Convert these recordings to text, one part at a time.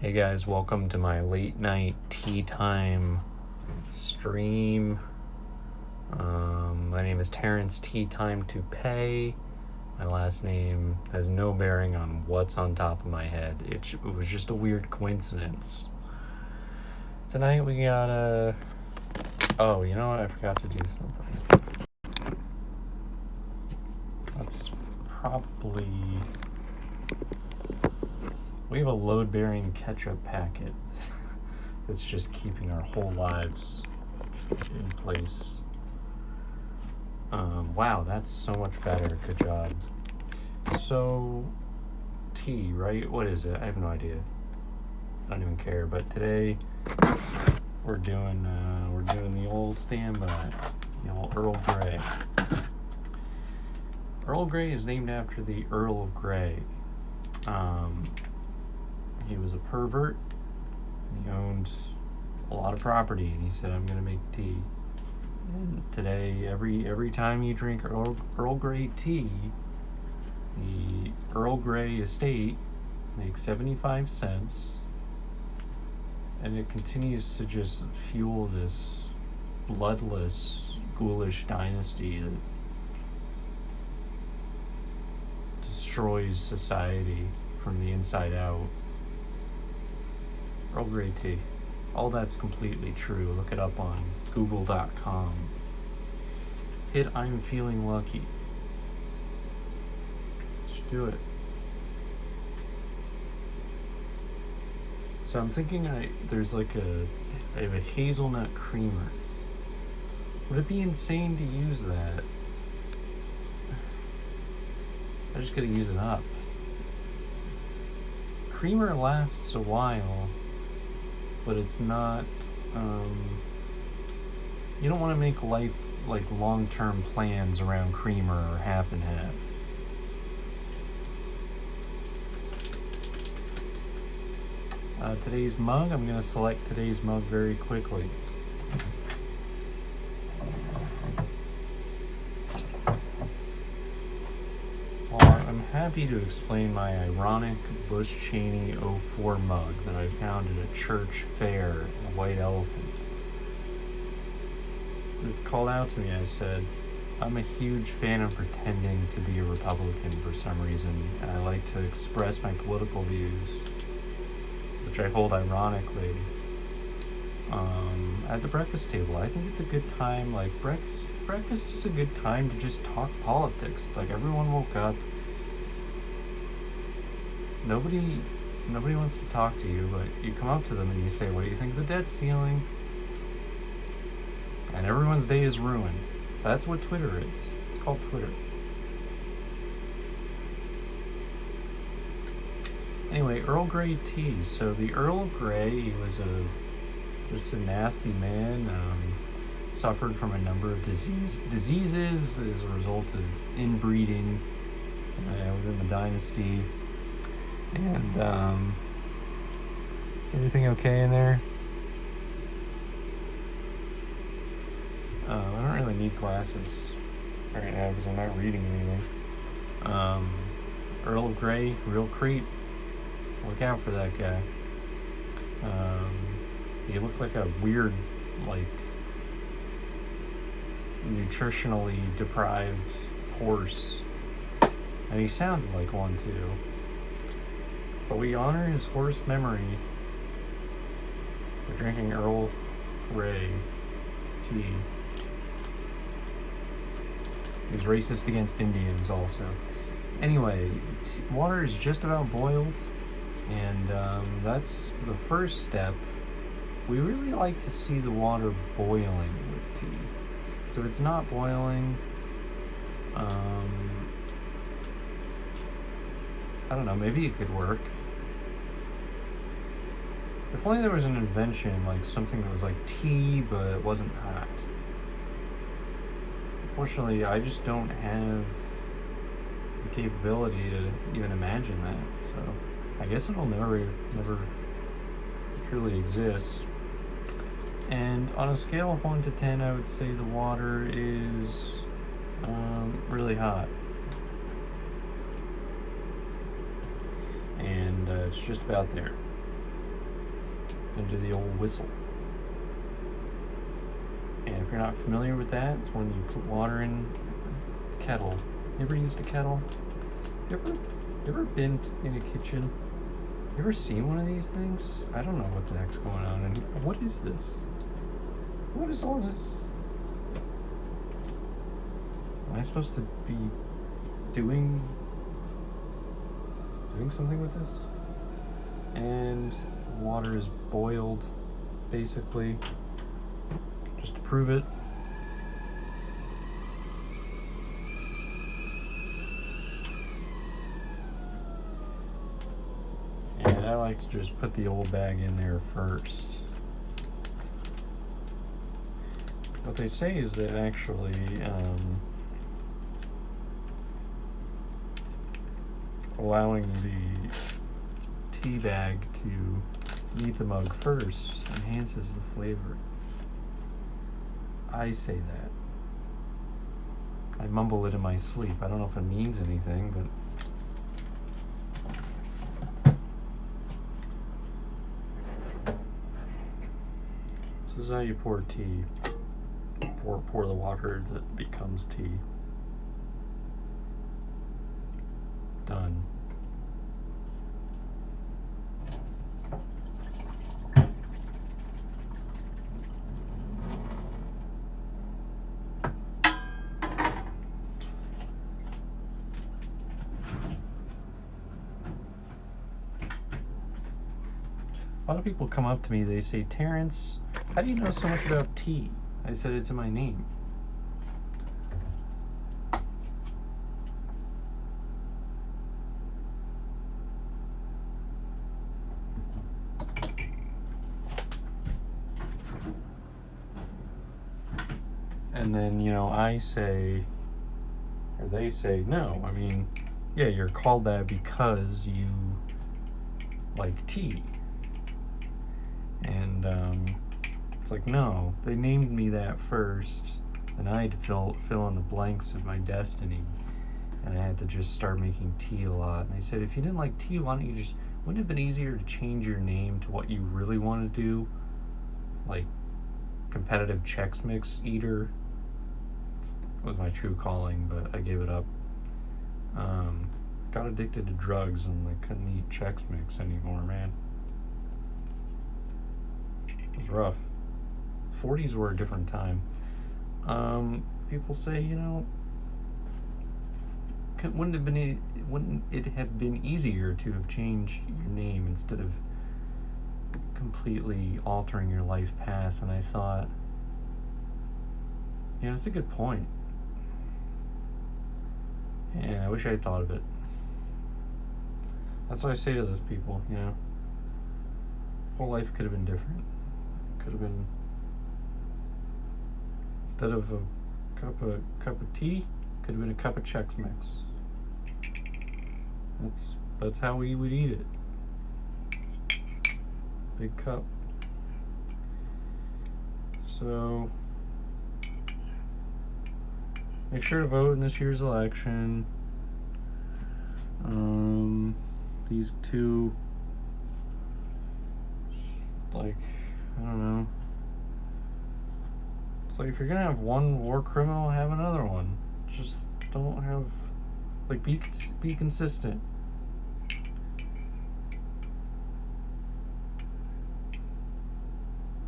Hey guys, welcome to my late night tea time stream. My name is Terrence, Tea Time Toupée. My last name has no bearing on what's on top of my head. It was just a weird coincidence. Tonight we got oh, you know what? I forgot to do something. That's probably... We have a load-bearing ketchup packet that's just keeping our whole lives in place. Wow, that's so much better. Good job. So, tea, right? What is it? I have no idea. I don't even care. But today we're doing the old standby, the old Earl Grey. Earl Grey is named after the Earl of Grey. He was a pervert. He owned a lot of property, and he said, "I'm gonna make tea." And today, every time you drink Earl Grey tea, the Earl Grey estate makes 75 cents, and it continues to just fuel this bloodless, ghoulish dynasty that destroys society from the inside out. Earl Grey tea. All that's completely true. Look it up on google.com. Hit I'm feeling lucky. Just do it. So I'm thinking there's like I have a hazelnut creamer. Would it be insane to use that? I just gotta use it up. Creamer lasts a while, but it's not, you don't want to make life like long-term plans around creamer or half and half. Today's mug, I'm going to select today's mug very quickly. Well, I'm happy to explain my ironic Bush Cheney 04 mug that I found at a church fair, a white elephant. This called out to me. I said, I'm a huge fan of pretending to be a Republican for some reason, and I like to express my political views, which I hold ironically, at the breakfast table. I think it's a good time, like breakfast is a good time to just talk politics. It's like everyone woke up, nobody wants to talk to you, but you come up to them and you say, what do you think of the debt ceiling? And everyone's day is ruined. That's what Twitter is. It's called Twitter. Anyway, Earl Grey tea. So the Earl Grey was just a nasty man. Suffered from a number of diseases as a result of inbreeding within the dynasty. And is everything okay in there? I don't really need glasses right now because I'm not reading anything. Earl of Grey, real creep. Look out for that guy. He looked like a weird, like, nutritionally deprived horse. And he sounded like one too. But we honor his horse memory by drinking Earl Grey tea. He was racist against Indians also. Anyway, water is just about boiled, and that's the first step. We really like to see the water boiling with tea. So if it's not boiling, I don't know, maybe it could work. If only there was an invention, like something that was like tea, but it wasn't hot. Unfortunately, I just don't have the capability to even imagine that. So I guess it'll never truly exist. And on a scale of 1 to 10, I would say the water is really hot. And it's just about there. into the old whistle. And if you're not familiar with that, it's when you put water in a kettle. You ever used a kettle? You ever been in a kitchen? You ever seen one of these things? I don't know what the heck's going on. And what is this? What is all this? Am I supposed to be doing something with this? And water is boiled, basically, just to prove it. And I like to just put the old bag in there first. What they say is that actually allowing the tea bag to meet the mug first enhances the flavor. I say that. I mumble it in my sleep. I don't know if it means anything, but this is how you pour tea. Pour the water that becomes tea. Done. A lot of people come up to me, they say, Terrence, how do you know so much about tea? I said, it's in my name. And then, you know, I say, or they say, no, I mean, yeah, you're called that because you like tea. And it's like, no, they named me that first, and I had to fill in the blanks of my destiny, and I had to just start making tea a lot. And they said, if you didn't like tea, why don't you just, wouldn't it have been easier to change your name to what you really want to do, like competitive Chex Mix eater? Was my true calling, but I gave it up. Got addicted to drugs and I couldn't eat Chex Mix anymore, man. It was rough. 40s were a different time. People say, you know, wouldn't it have been easier to have changed your name instead of completely altering your life path? And I thought, you know, it's a good point. And I wish I had thought of it. That's what I say to those people, you know. Whole life could have been different. Could have been, instead of a cup of tea, could have been a cup of Chex Mix. That's how we would eat it. Big cup. So make sure to vote in this year's election. These two, like, I don't know. It's like if you're gonna have one war criminal, have another one. Just don't have, like, be consistent.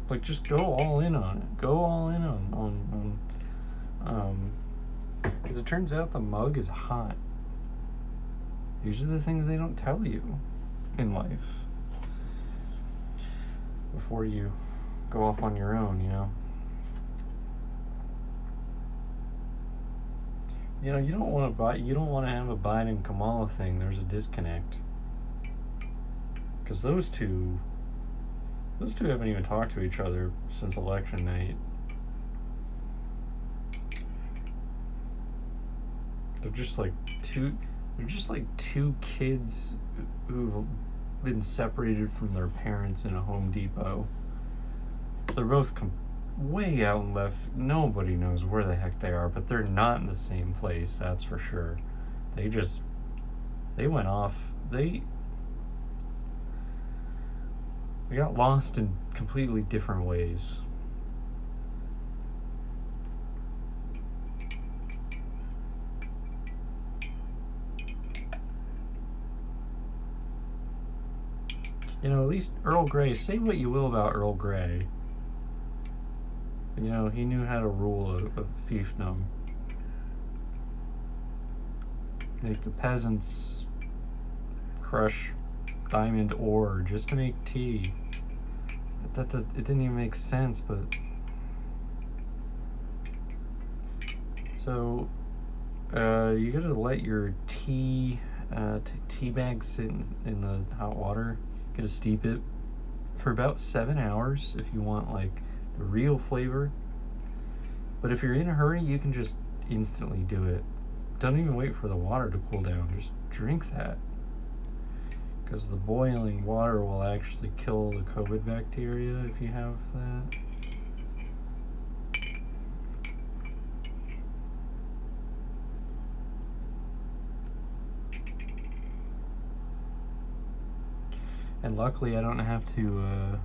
Like, just go all in on it. Go all in on as it turns out, the mug is hot. These are the things they don't tell you in life before you go off on your own, you know. You know, you don't want to have a Biden Kamala thing. There's a disconnect. Because those two haven't even talked to each other since election night. They're just like two kids who've been separated from their parents in a Home Depot. They're both way out and left. Nobody knows where the heck they are, but they're not in the same place, that's for sure. They went off. They We got lost in completely different ways. You know, at least Earl Grey, say what you will about Earl Grey, you know, he knew how to rule a fiefdom. Make the peasants crush diamond ore just to make tea. It didn't even make sense, but... So, you gotta let your tea bag sit in the hot water. You gotta steep it for about 7 hours if you want like the real flavor. But if you're in a hurry, you can just instantly do it. Don't even wait for the water to cool down. Just drink that. Because the boiling water will actually kill the COVID bacteria if you have that. And luckily I don't have to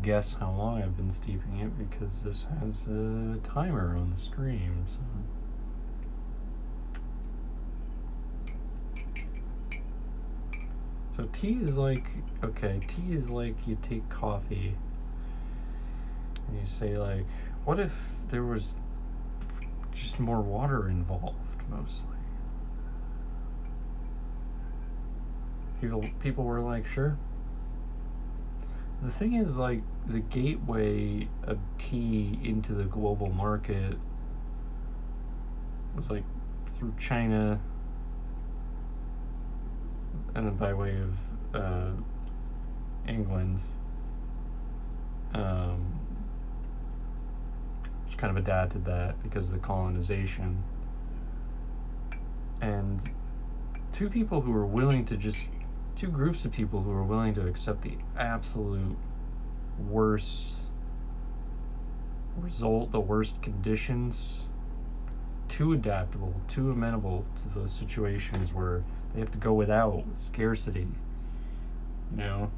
guess how long I've been steeping it because this has a timer on the stream. So tea is like, okay, tea is like you take coffee and you say like, what if there was just more water involved mostly? People were like, sure. The thing is, like, the gateway of tea into the global market was like through China and then by way of England, which kind of adapted that because of the colonization. And two groups of people who were willing to accept the absolute worst result, the worst conditions, too adaptable, too amenable to those situations where they have to go without scarcity, you know?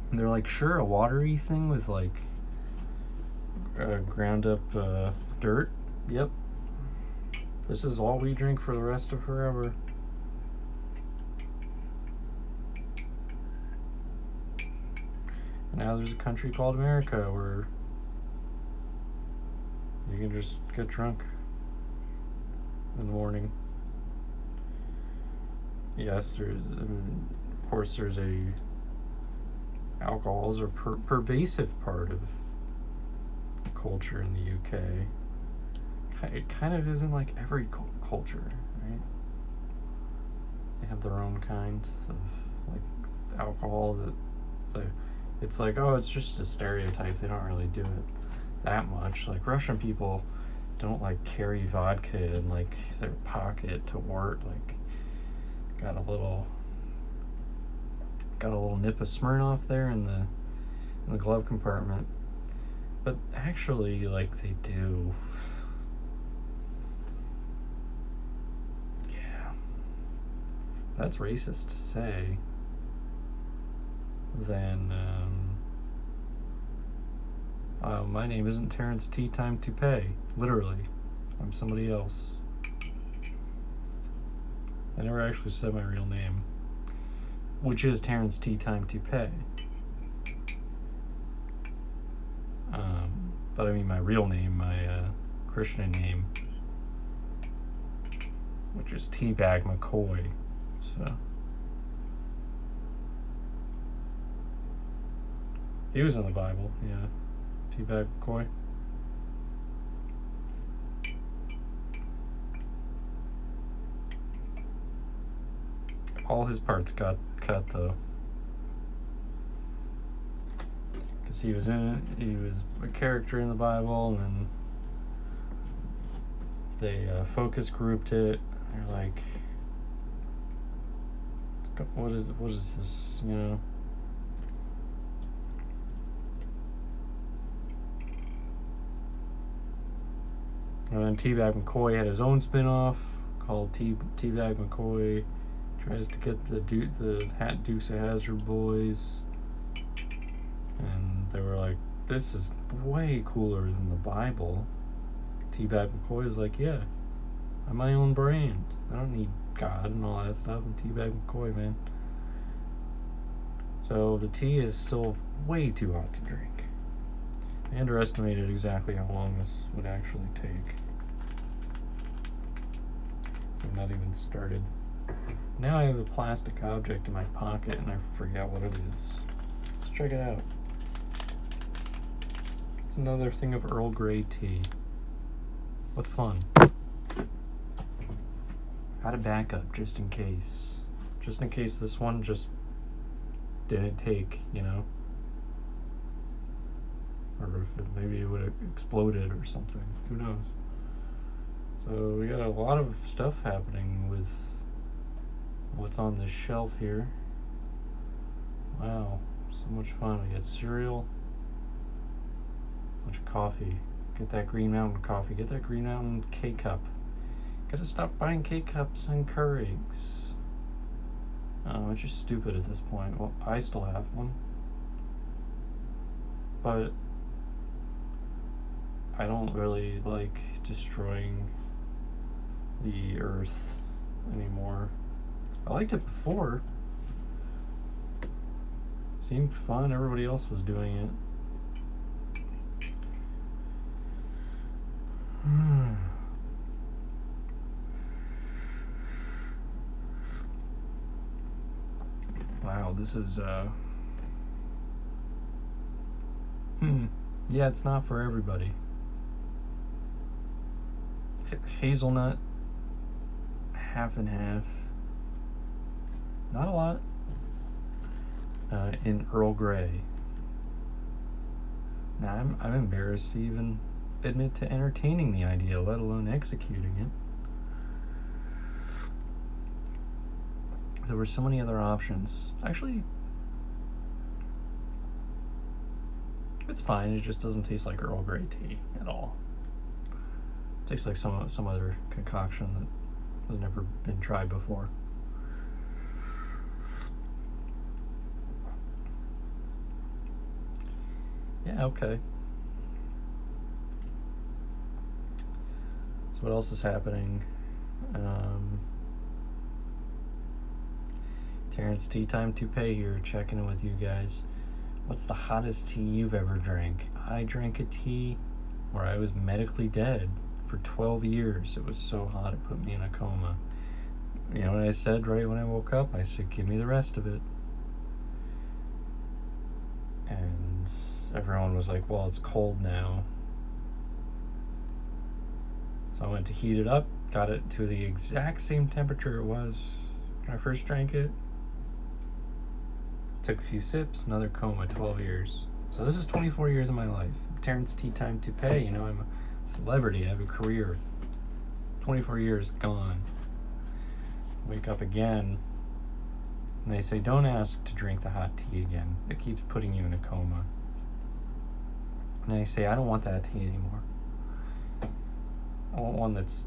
And they're like, sure, a watery thing with like ground up dirt, yep. This is all we drink for the rest of forever. And now there's a country called America where you can just get drunk in the morning. Yes, of course there's alcohol is a pervasive part of culture in the UK. It kind of isn't like every culture, right? They have their own kind of like alcohol that it's like, oh, it's just a stereotype. They don't really do it that much. Like Russian people don't like carry vodka in like their pocket to work. Like got a little nip of Smirnoff there in the glove compartment. But actually, like, they do. Yeah. That's racist to say. Then, my name isn't Terrence Tea Time Toupée. Literally. I'm somebody else. I never actually said my real name, which is Terrence Tea Time Toupée. But I mean my real name, my Christian name, which is Teabag McCoy. So he was in the Bible, yeah. Teabag McCoy. All his parts got cut though. Because he was in it, he was a character in the Bible, and then they focus grouped it. They're like, what is this, you know? And then Teabag McCoy had his own spin-off called Teabag McCoy Tries to get the Dukes of Hazzard boys, and they were like, "This is way cooler than the Bible." Teabag McCoy is like, "Yeah, I'm my own brand. I don't need God and all that stuff." And Teabag McCoy, man. So the tea is still way too hot to drink. I underestimated exactly how long this would actually take. So I'm not even started. Now I have a plastic object in my pocket and I forget what it is. Let's check it out. It's another thing of Earl Grey tea. What fun. Got a backup just in case. Just in case this one just didn't take, you know? Or if maybe it would have exploded or something. Who knows? So we got a lot of stuff happening with what's on this shelf here. Wow, so much fun. We got cereal, a bunch of coffee. Get that Green Mountain coffee. Get that Green Mountain K-Cup. Gotta stop buying K-Cups and Keurigs. It's just stupid at this point. Well, I still have one. But I don't really like destroying the earth anymore. I liked it before. Seemed fun. Everybody else was doing it. Wow, this is yeah, it's not for everybody. Hazelnut, half and half. Not a lot. In Earl Grey. Now I'm embarrassed to even admit to entertaining the idea, let alone executing it. There were so many other options. Actually, it's fine. It just doesn't taste like Earl Grey tea at all. It tastes like some other concoction that has never been tried before. Yeah, okay. So what else is happening? Terrence Tea Time Toupée here, checking in with you guys. What's the hottest tea you've ever drank? I drank a tea where I was medically dead for 12 years. It was so hot it put me in a coma. You know what I said right when I woke up? I said, give me the rest of it. And everyone was like, well, it's cold now. So I went to heat it up, got it to the exact same temperature it was when I first drank it. Took a few sips, another coma, 12 years. So this is 24 years of my life. Terrence Tea Time Toupée, you know, I'm a celebrity, I have a career. 24 years gone. Wake up again, and they say, don't ask to drink the hot tea again. It keeps putting you in a coma. And I say, I don't want that tea anymore. I want one that's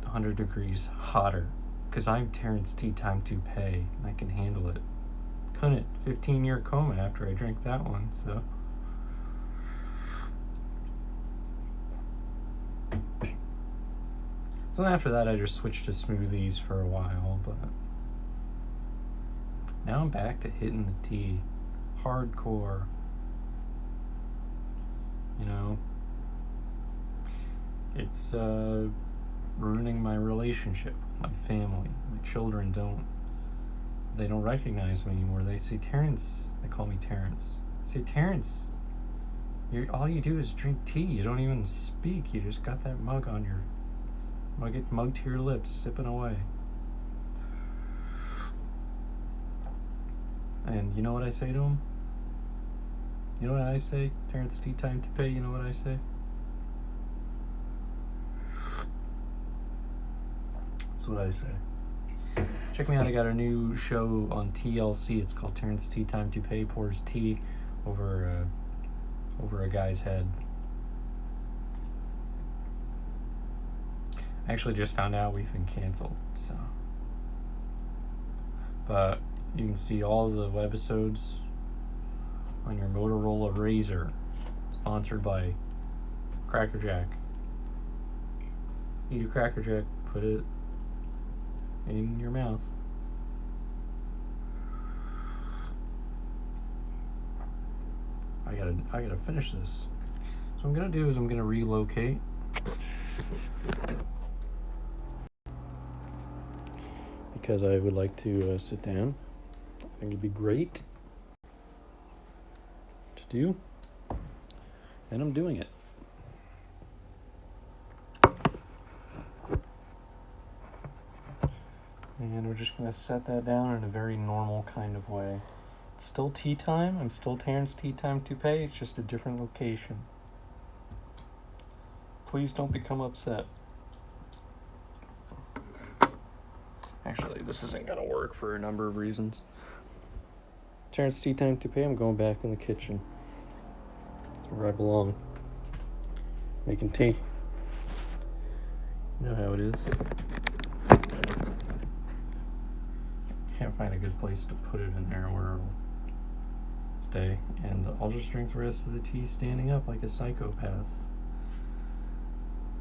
100 degrees hotter, because I'm Terrence Tea Time Toupée, and I can handle it. Couldn't. 15-year coma after I drank that one, so. So after that, I just switched to smoothies for a while, but now I'm back to hitting the tea. Hardcore. You know? It's ruining my relationship with my family. My children they don't recognize me anymore. They say, Terrence. They call me Terrence. They say, Terrence, all you do is drink tea. You don't even speak. You just got that mug on your mug to your lips, sipping away. And you know what I say to them? You know what I say? Terrence Tea Time Toupée, you know what I say? That's what I say. Check me out, I got a new show on TLC. It's called Terrence Tea Time Toupée pours tea over a guy's head. I actually just found out we've been canceled, so but you can see all the webisodes on your Motorola Razr, sponsored by Cracker Jack. Eat a Cracker Jack, put it in your mouth. I gotta finish this. So what I'm gonna do is I'm gonna relocate. Because I would like to sit down. I think it'd be great to do. And I'm doing it. And we're just gonna set that down in a very normal kind of way. It's still tea time. I'm still Terrence Tea Time Toupée. It's just a different location. Please don't become upset. Actually, this isn't gonna work for a number of reasons. Terrence Tea Time Toupée, I'm going back in the kitchen. It's where I belong. Making tea. You know how it is. Can't find a good place to put it in there where it'll stay. And I'll just drink the rest of the tea standing up like a psychopath.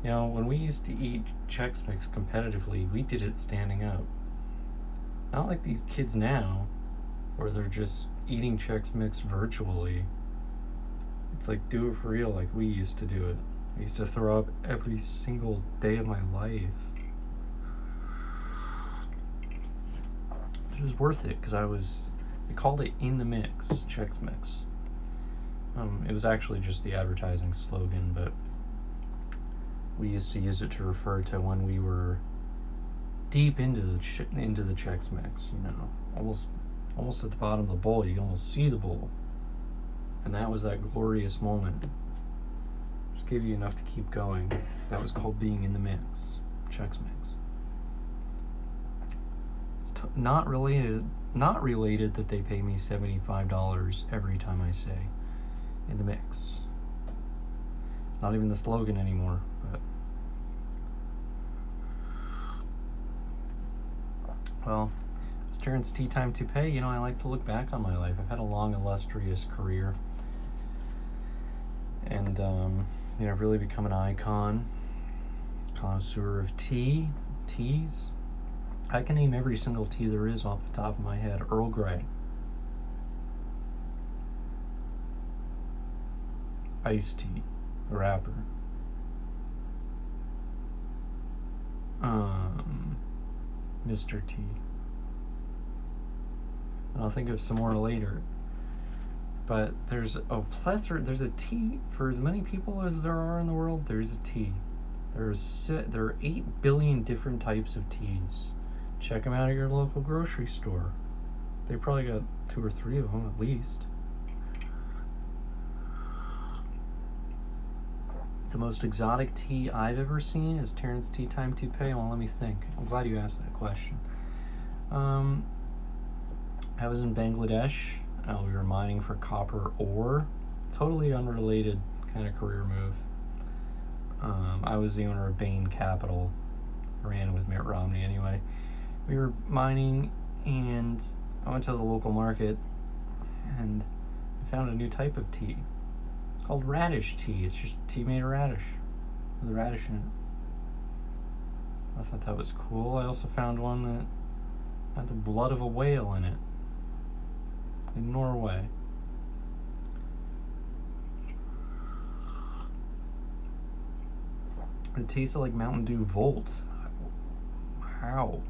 You know, when we used to eat Chex Mix competitively, we did it standing up. Not like these kids now, where they're just eating Chex Mix virtually. It's like, do it for real like we used to do it. I used to throw up every single day of my life. It was worth it, because they called it In the Mix, Chex Mix. It was actually just the advertising slogan, but we used to use it to refer to when we were deep into the Chex Mix, you know, almost at the bottom of the bowl. You can almost see the bowl, and that was that glorious moment. Just gave you enough to keep going. That was called being in the mix, Chex Mix. It's not related that they pay me $75 every time I say in the mix. It's not even the slogan anymore, but well, it's Terrence Tea Time Toupée. You know, I like to look back on my life. I've had a long, illustrious career, and you know, I've really become an icon, connoisseur of teas. I can name every single tea there is off the top of my head. Earl Grey, iced tea, the wrapper, Mr. Tea. And I'll think of some more later. But there's a plethora. There's a tea for as many people as there are in the world. There's a tea. There are 8 billion different types of teas. Check them out at your local grocery store. They probably got 2 or 3 of them at least. The most exotic tea I've ever seen is Terrence Tea Time Toupée. Well, let me think. I'm glad you asked that question. I was in Bangladesh. We were mining for copper ore. Totally unrelated kind of career move. I was the owner of Bain Capital. Ran with Mitt Romney anyway. We were mining, and I went to the local market and I found a new type of tea. It's called radish tea. It's just tea made of radish, with a radish in it. I thought that was cool. I also found one that had the blood of a whale in it, in Norway. It tasted like Mountain Dew Volt. How?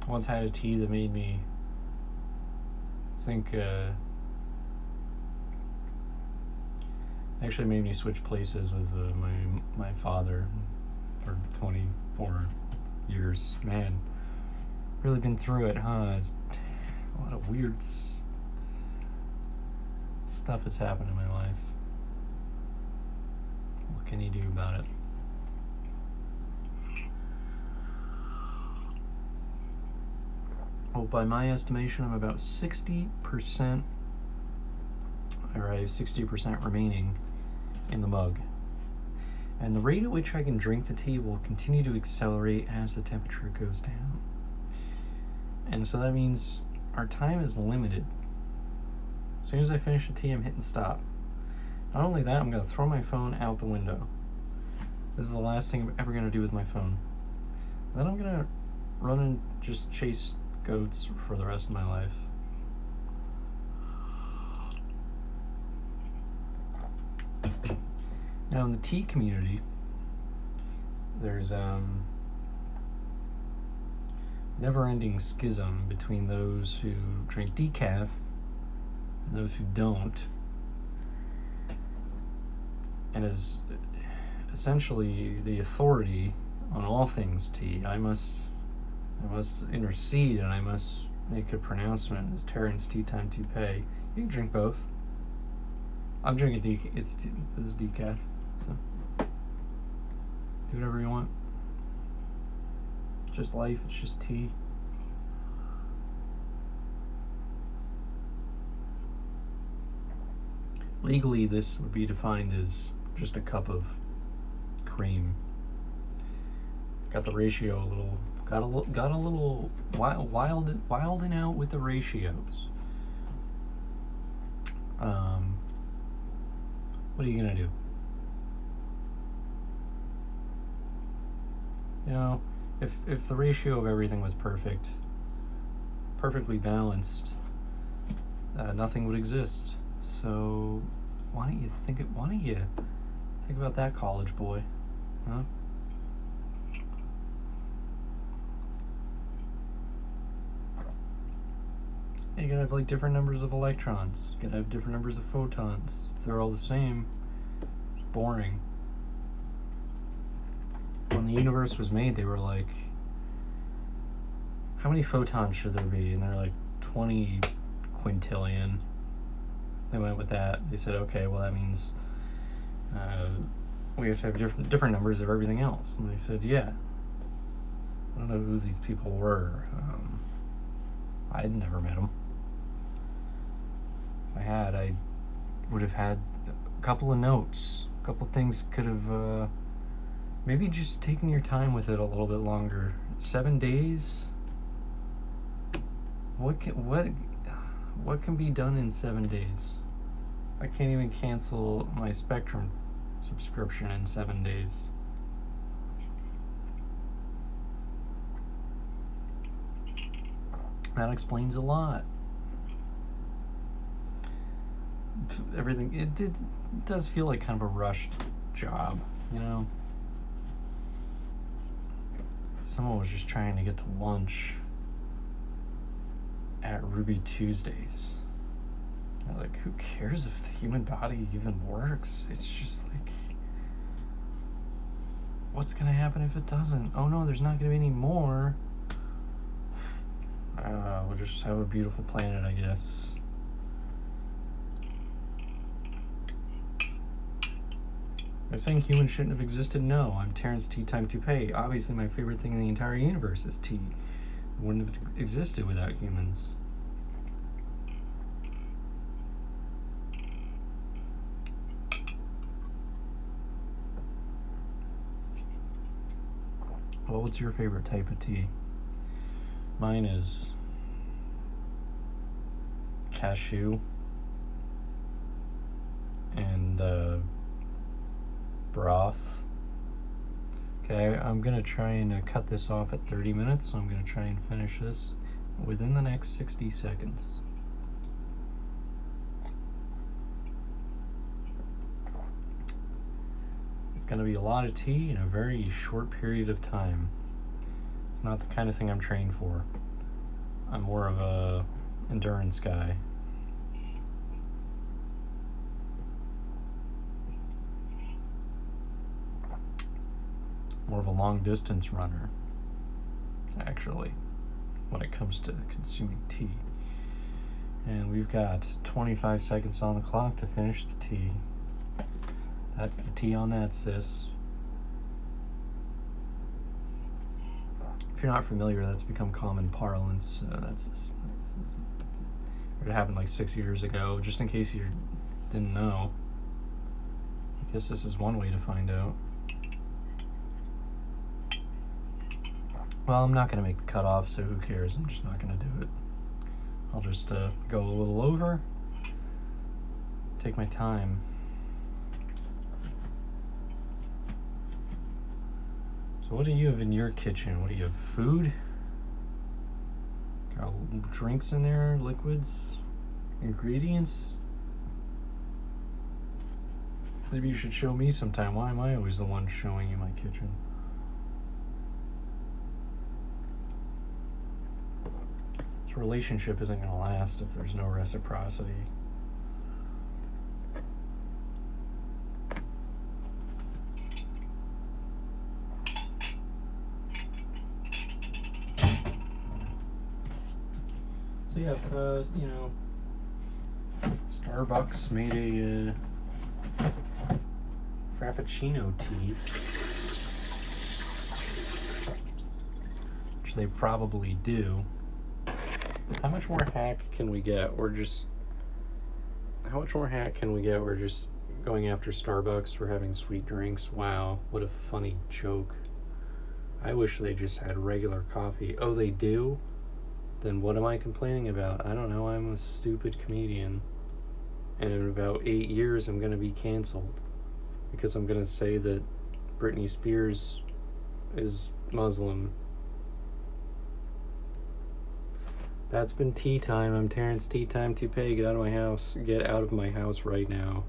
I once had a tea that made me think, actually made me switch places with my father for 24 years. Man, really been through it, huh? It's a lot of weird stuff has happened in my life. What can you do about it? Well, by my estimation, I'm about 60%, or I have 60% remaining in the mug. And the rate at which I can drink the tea will continue to accelerate as the temperature goes down. And so that means our time is limited. As soon as I finish the tea, I'm hitting stop. Not only that, I'm going to throw my phone out the window. This is the last thing I'm ever going to do with my phone. Then I'm going to run and just chase goats for the rest of my life. Now in the tea community, there's never-ending schism between those who drink decaf and those who don't. And as essentially the authority on all things tea, I must intercede and I must make a pronouncement as Terrence Tea Time Toupée. You can drink both. I'm drinking decaf. This is decaf, so do whatever you want. It's just life. It's just tea. Legally, this would be defined as just a cup of cream. Got the ratio a little. Got a little wilding out with the ratios. What are you gonna do? You know, if the ratio of everything was perfectly balanced, nothing would exist. So why don't you think about that, college boy, huh? You're gonna have like different numbers of electrons. You're gonna have different numbers of photons. If they're all the same, it's boring. When the universe was made, they were like, how many photons should there be? And they're like 20 quintillion. They went with that. They said, okay, well that means we have to have different numbers of everything else. And they said, yeah. I don't know who these people were. I'd never met them. If I had, I would have had a couple of notes. A couple of things could have maybe just taken your time with it a little bit longer. 7 days? What can be done in 7 days? I can't even cancel my Spectrum subscription in 7 days. That explains a lot. Everything, it does feel like kind of a rushed job, you know? Someone was just trying to get to lunch at Ruby Tuesdays. Like, who cares if the human body even works? It's just like, what's gonna happen if it doesn't? Oh no, there's not gonna be any more. We'll just have a beautiful planet, I guess. Am I saying humans shouldn't have existed? No, I'm Terrence Tea Time Toupée. Obviously my favorite thing in the entire universe is tea. It wouldn't have existed without humans. Well, what's your favorite type of tea? Mine is cashew and broth. Okay, I'm gonna try and cut this off at 30 minutes, so I'm gonna try and finish this within the next 60 seconds. It's gonna be a lot of tea in a very short period of time. It's not the kind of thing I'm trained for. I'm more of a endurance guy. More of a long distance runner, actually, when it comes to consuming tea. And we've got 25 seconds on the clock to finish the tea. That's the tea on that, sis. If you're not familiar, that's become common parlance. It happened like 6 years ago. Just in case you didn't know, I guess this is one way to find out. Well, I'm not gonna make the cutoff, so who cares? I'm just not gonna do it. I'll just go a little over. Take my time. So what do you have in your kitchen? What do you have? Food? Got drinks in there, liquids, ingredients? Maybe you should show me sometime. Why am I always the one showing you my kitchen? This relationship isn't gonna last if there's no reciprocity. So yeah, you know, Starbucks made a Frappuccino tea, which they probably do. How much more hack can we get? How much more hack can we get? We're just going after Starbucks for having sweet drinks. Wow, what a funny joke. I wish they just had regular coffee. Oh, they do? Then what am I complaining about? I don't know, I'm a stupid comedian. And in about 8 years, I'm gonna be canceled. Because I'm gonna say that Britney Spears is Muslim. That's been tea time. I'm Terrence, Tea Time Toupée. Get out of my house. Get out of my house right now.